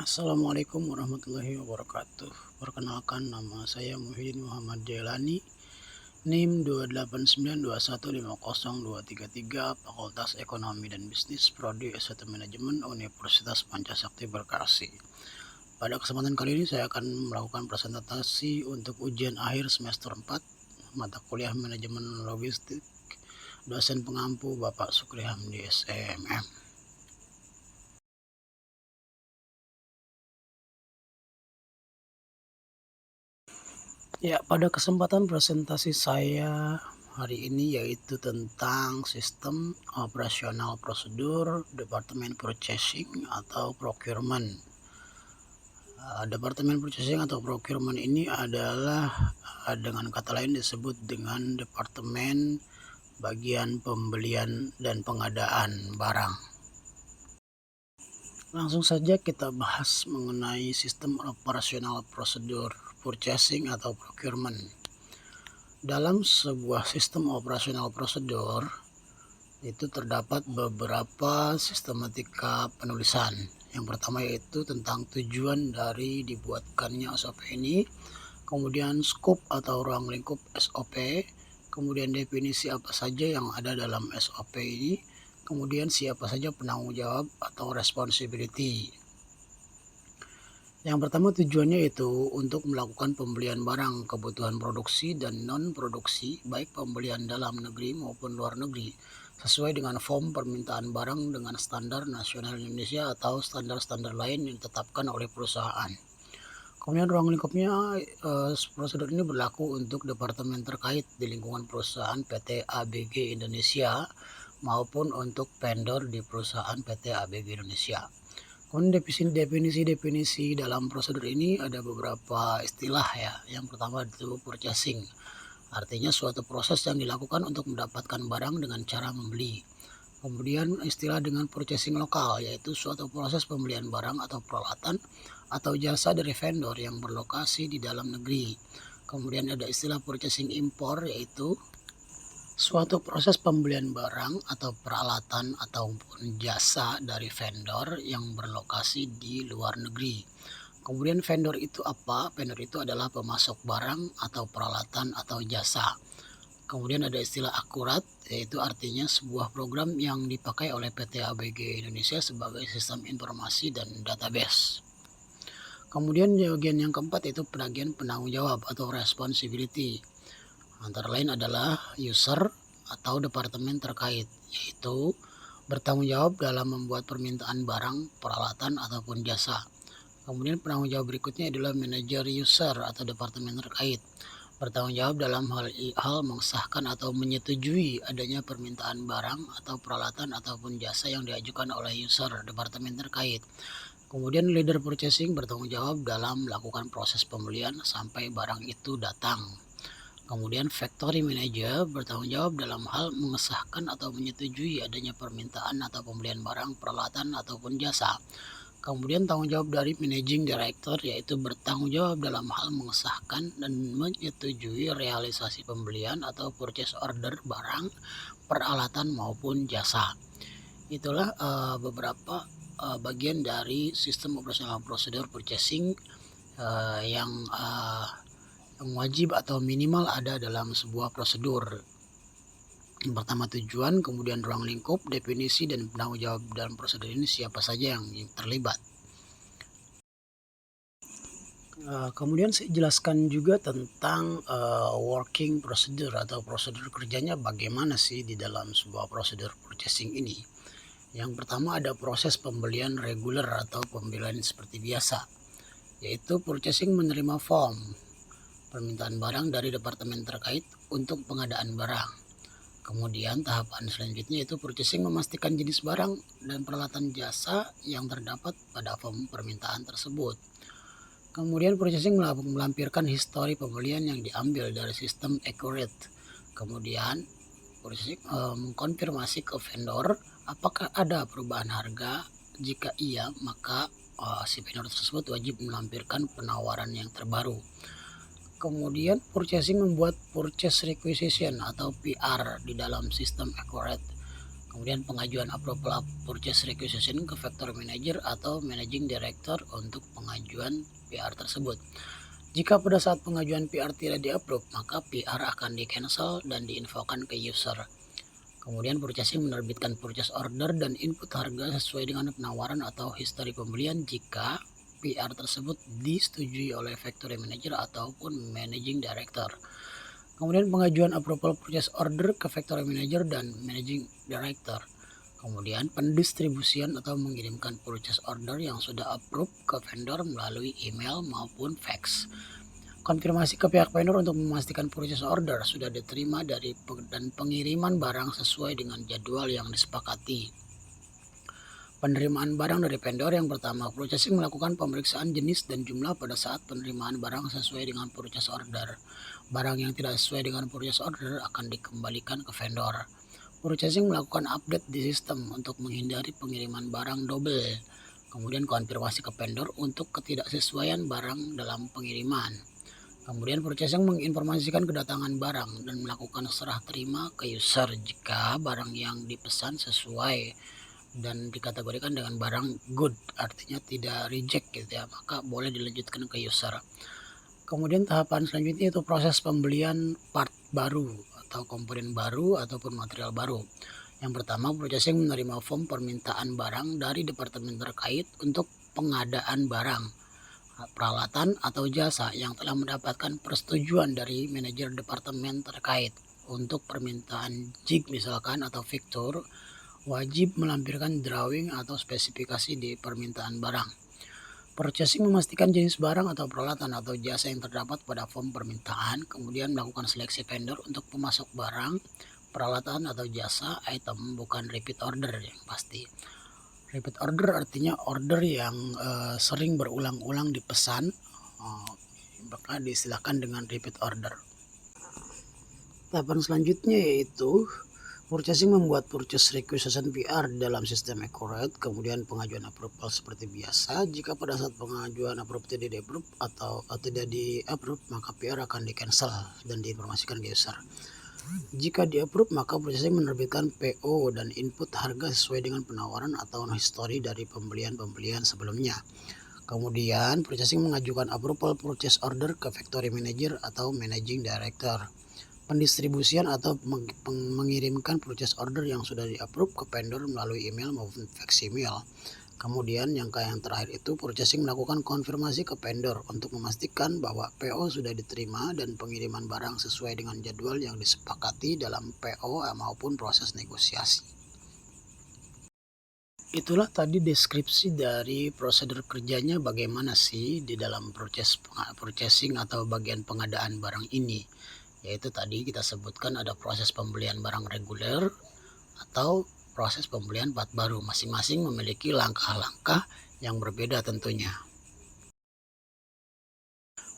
Assalamualaikum warahmatullahi wabarakatuh. Perkenalkan, nama saya Muhyiddin Muhammad Jailani, NIM 289215023, Fakultas Ekonomi dan Bisnis, Prodi S1 Manajemen, Universitas Pancasakti Bekasi. Pada kesempatan kali ini saya akan melakukan presentasi untuk ujian akhir semester 4 mata kuliah Manajemen Logistik, dosen pengampu Bapak Sukri Hamdi SMM. Ya, pada kesempatan presentasi saya hari ini yaitu tentang sistem operasional prosedur Departemen Purchasing atau Procurement. Departemen Purchasing atau Procurement ini adalah dengan kata lain disebut dengan Departemen bagian pembelian dan pengadaan barang. Langsung saja kita bahas mengenai sistem operasional prosedur purchasing atau procurement. Dalam sebuah sistem operasional prosedur itu terdapat beberapa sistematika penulisan. Yang pertama yaitu tentang tujuan dari dibuatkannya SOP ini, kemudian scope atau ruang lingkup SOP, kemudian definisi apa saja yang ada dalam SOP ini, kemudian siapa saja penanggung jawab atau responsibility. Yang pertama tujuannya itu untuk melakukan pembelian barang kebutuhan produksi dan non-produksi, baik pembelian dalam negeri maupun luar negeri, sesuai dengan form permintaan barang dengan standar nasional Indonesia atau standar-standar lain yang ditetapkan oleh perusahaan. Kemudian ruang lingkupnya, prosedur ini berlaku untuk departemen terkait di lingkungan perusahaan PT ABG Indonesia maupun untuk vendor di perusahaan PT ABG Indonesia. Kemudian definisi dalam prosedur ini ada beberapa istilah ya. Yang pertama itu purchasing. Artinya suatu proses yang dilakukan untuk mendapatkan barang dengan cara membeli. Kemudian istilah dengan purchasing lokal, yaitu suatu proses pembelian barang atau peralatan atau jasa dari vendor yang berlokasi di dalam negeri. Kemudian ada istilah purchasing impor, yaitu suatu proses pembelian barang atau peralatan ataupun jasa dari vendor yang berlokasi di luar negeri. Kemudian vendor itu apa? Vendor itu adalah pemasok barang atau peralatan atau jasa. Kemudian ada istilah akurat, yaitu artinya sebuah program yang dipakai oleh PT ABG Indonesia sebagai sistem informasi dan database. Kemudian bagian yang keempat itu bagian penanggung jawab atau responsibility. Antara lain adalah user atau departemen terkait, yaitu bertanggung jawab dalam membuat permintaan barang, peralatan, ataupun jasa. Kemudian penanggung jawab berikutnya adalah manajer user atau departemen terkait, bertanggung jawab dalam hal mengesahkan atau menyetujui adanya permintaan barang atau peralatan ataupun jasa yang diajukan oleh user, departemen terkait. Kemudian leader purchasing bertanggung jawab dalam melakukan proses pembelian sampai barang itu datang. Kemudian factory manager bertanggung jawab dalam hal mengesahkan atau menyetujui adanya permintaan atau pembelian barang, peralatan, ataupun jasa. Kemudian tanggung jawab dari managing director yaitu bertanggung jawab dalam hal mengesahkan dan menyetujui realisasi pembelian atau purchase order barang, peralatan maupun jasa. Itulah beberapa bagian dari sistem operasional prosedur purchasing yang wajib atau minimal ada dalam sebuah prosedur. Yang pertama tujuan, kemudian ruang lingkup, definisi, dan penanggung jawab dalam prosedur ini siapa saja yang terlibat. Kemudian saya jelaskan juga tentang working procedure atau prosedur kerjanya bagaimana sih di dalam sebuah prosedur purchasing ini. Yang pertama ada proses pembelian reguler atau pembelian seperti biasa, yaitu purchasing menerima form permintaan barang dari departemen terkait untuk pengadaan barang. Kemudian tahapan selanjutnya itu purchasing memastikan jenis barang dan peralatan jasa yang terdapat pada form permintaan tersebut. Kemudian purchasing melampirkan histori pembelian yang diambil dari sistem accurate. Kemudian purchasing mengkonfirmasi ke vendor apakah ada perubahan harga. Jika iya, maka si vendor tersebut wajib melampirkan penawaran yang terbaru. Kemudian purchasing membuat purchase requisition atau PR di dalam sistem accurate. Kemudian pengajuan approval purchase requisition ke factory manager atau managing director untuk pengajuan PR tersebut. Jika pada saat pengajuan PR tidak di-approve, maka PR akan di-cancel dan diinfokan ke user. Kemudian purchasing menerbitkan purchase order dan input harga sesuai dengan penawaran atau histori pembelian jika PR tersebut disetujui oleh factory manager ataupun managing director. Kemudian pengajuan approval purchase order ke factory manager dan managing director. Kemudian pendistribusian atau mengirimkan purchase order yang sudah approve ke vendor melalui email maupun fax. Konfirmasi ke pihak vendor untuk memastikan purchase order sudah diterima dan pengiriman barang sesuai dengan jadwal yang disepakati. Penerimaan barang dari vendor yang pertama, purchasing melakukan pemeriksaan jenis dan jumlah pada saat penerimaan barang sesuai dengan purchase order. Barang yang tidak sesuai dengan purchase order akan dikembalikan ke vendor. Purchasing melakukan update di sistem untuk menghindari pengiriman barang double. Kemudian konfirmasi ke vendor untuk ketidaksesuaian barang dalam pengiriman. Kemudian purchasing menginformasikan kedatangan barang dan melakukan serah terima ke user jika barang yang dipesan sesuai dan dikategorikan dengan barang good, artinya tidak reject gitu ya, maka boleh dilanjutkan ke user. Kemudian tahapan selanjutnya itu proses pembelian part baru atau komponen baru ataupun material baru. Yang pertama, purchasing menerima form permintaan barang dari departemen terkait untuk pengadaan barang, peralatan atau jasa yang telah mendapatkan persetujuan dari manajer departemen terkait. Untuk permintaan jig misalkan atau fitur, wajib melampirkan drawing atau spesifikasi di permintaan barang. Purchasing memastikan jenis barang atau peralatan atau jasa yang terdapat pada form permintaan, kemudian melakukan seleksi vendor untuk pemasok barang, peralatan atau jasa, item, bukan repeat order yang pasti. Repeat order artinya order yang sering berulang-ulang dipesan, maka diistilahkan dengan repeat order. Tahapan selanjutnya yaitu purchasing membuat purchase requisition PR dalam sistem accurate, kemudian pengajuan approval seperti biasa. Jika pada saat pengajuan approve tidak di-approve atau tidak di-approve, maka PR akan di-cancel dan diinformasikan ke user. Jika di-approve, maka purchasing menerbitkan PO dan input harga sesuai dengan penawaran atau histori dari pembelian sebelumnya. Kemudian purchasing mengajukan approval purchase order ke factory manager atau managing director. Pendistribusian atau mengirimkan purchase order yang sudah di-approve ke vendor melalui email maupun fax email. Kemudian yang terakhir itu purchasing melakukan konfirmasi ke vendor untuk memastikan bahwa PO sudah diterima dan pengiriman barang sesuai dengan jadwal yang disepakati dalam PO maupun proses negosiasi. Itulah tadi deskripsi dari prosedur kerjanya bagaimana sih di dalam purchasing atau bagian pengadaan barang ini. Yaitu tadi kita sebutkan ada proses pembelian barang reguler atau proses pembelian part baru, masing-masing memiliki langkah-langkah yang berbeda tentunya.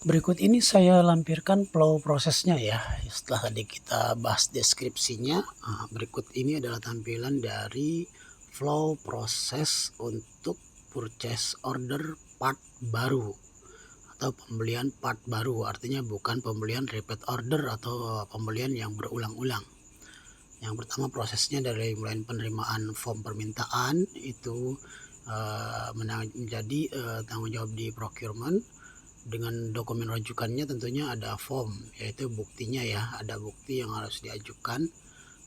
Berikut ini saya lampirkan flow prosesnya ya. Setelah tadi kita bahas deskripsinya, berikut ini adalah tampilan dari flow proses untuk purchase order part baru atau pembelian part baru, artinya bukan pembelian repeat order atau pembelian yang berulang-ulang. Yang pertama prosesnya dari mulai penerimaan form permintaan itu menjadi tanggung jawab di procurement. Dengan dokumen rujukannya tentunya ada form, yaitu buktinya ya, ada bukti yang harus diajukan.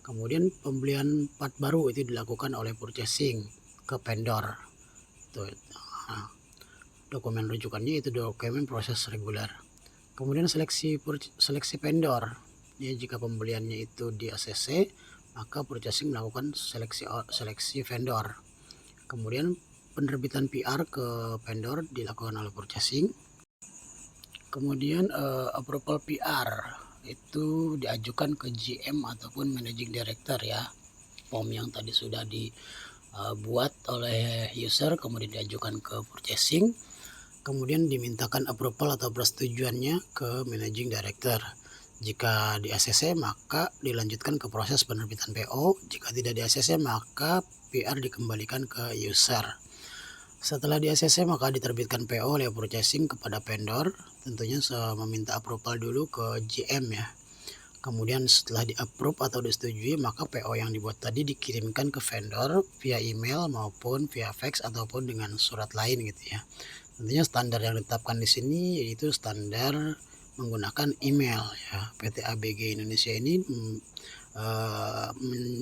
Kemudian pembelian part baru itu dilakukan oleh purchasing ke vendor. Dokumen rujukannya itu dokumen proses reguler. Kemudian seleksi vendor. Ya, jika pembeliannya itu di ACC, maka purchasing melakukan seleksi vendor. Kemudian penerbitan PR ke vendor dilakukan oleh purchasing. Kemudian approval PR itu diajukan ke GM ataupun managing director ya. Form yang tadi sudah dibuat oleh user kemudian diajukan ke purchasing. Kemudian dimintakan approval atau persetujuannya ke managing director. Jika di ACC maka dilanjutkan ke proses penerbitan PO. Jika tidak di ACC maka PR dikembalikan ke user. Setelah di ACC maka diterbitkan PO oleh purchasing kepada vendor. Tentunya meminta approval dulu ke GM ya. Kemudian setelah di-approve atau disetujui, maka PO yang dibuat tadi dikirimkan ke vendor via email maupun via fax ataupun dengan surat lain gitu ya. Tentunya standar yang ditetapkan di sini yaitu standar menggunakan email ya. PT ABG Indonesia ini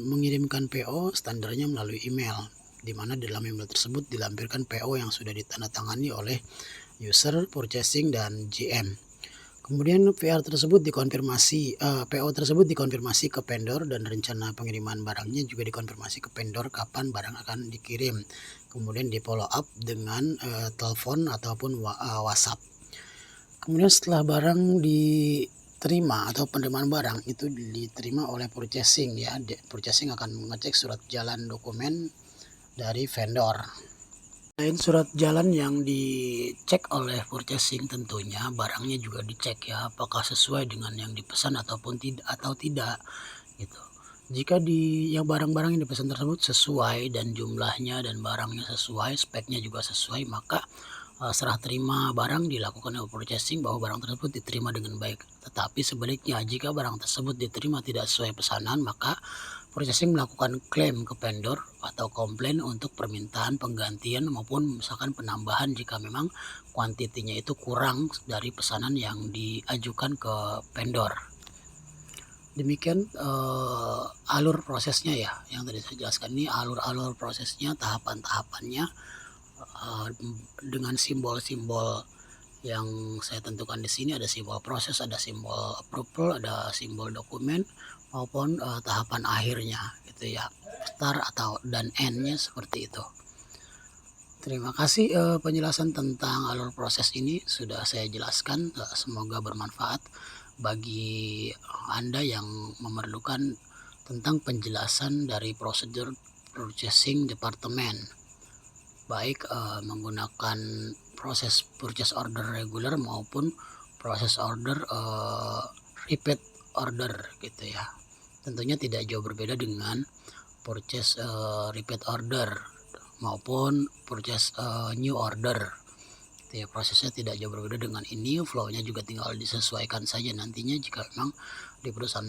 mengirimkan PO standarnya melalui email, di mana di dalam email tersebut dilampirkan PO yang sudah ditandatangani oleh user, purchasing, dan GM. Kemudian PO tersebut dikonfirmasi ke vendor dan rencana pengiriman barangnya juga dikonfirmasi ke vendor kapan barang akan dikirim. Kemudian di follow up dengan telepon ataupun WhatsApp. Kemudian setelah barang diterima atau penerimaan barang itu diterima oleh purchasing ya. Purchasing akan mengecek surat jalan dokumen dari vendor. Selain surat jalan yang dicek oleh purchasing, tentunya barangnya juga dicek ya, apakah sesuai dengan yang dipesan ataupun tidak gitu. Jika yang barang-barang yang dipesan tersebut sesuai dan jumlahnya dan barangnya sesuai, speknya juga sesuai, maka serah terima barang dilakukan oleh purchasing bahwa barang tersebut diterima dengan baik. Tetapi sebaliknya, jika barang tersebut diterima tidak sesuai pesanan, maka purchasing melakukan klaim ke vendor atau komplain untuk permintaan penggantian maupun misalkan penambahan jika memang kuantitinya itu kurang dari pesanan yang diajukan ke vendor. Demikian alur prosesnya ya, yang tadi saya jelaskan ini alur-alur prosesnya, tahapan-tahapannya dengan simbol-simbol yang saya tentukan di sini. Ada simbol proses, ada simbol approval, ada simbol dokumen maupun tahapan akhirnya gitu ya, start atau dan end-nya seperti itu. Terima kasih penjelasan tentang alur proses ini sudah saya jelaskan, semoga bermanfaat bagi Anda yang memerlukan tentang penjelasan dari prosedur purchasing department, baik menggunakan proses purchase order reguler maupun proses order repeat order gitu ya. Tentunya tidak jauh berbeda dengan purchase repeat order maupun purchase new order gitu ya. Prosesnya tidak jauh berbeda dengan ini, flow-nya juga tinggal disesuaikan saja nantinya jika memang di perusahaan,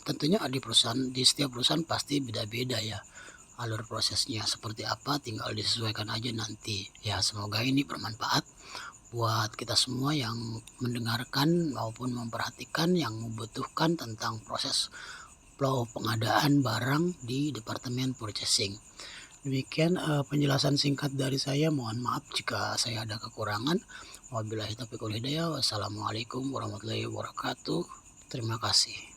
tentunya di setiap perusahaan pasti beda-beda ya alur prosesnya seperti apa, tinggal disesuaikan aja nanti ya. Semoga ini bermanfaat buat kita semua yang mendengarkan maupun memperhatikan, yang membutuhkan tentang proses flow pengadaan barang di Departemen Purchasing. Demikian penjelasan singkat dari saya. Mohon maaf jika saya ada kekurangan. Wabillahi taufiq wal hidayah. Wassalamualaikum warahmatullahi wabarakatuh. Terima kasih.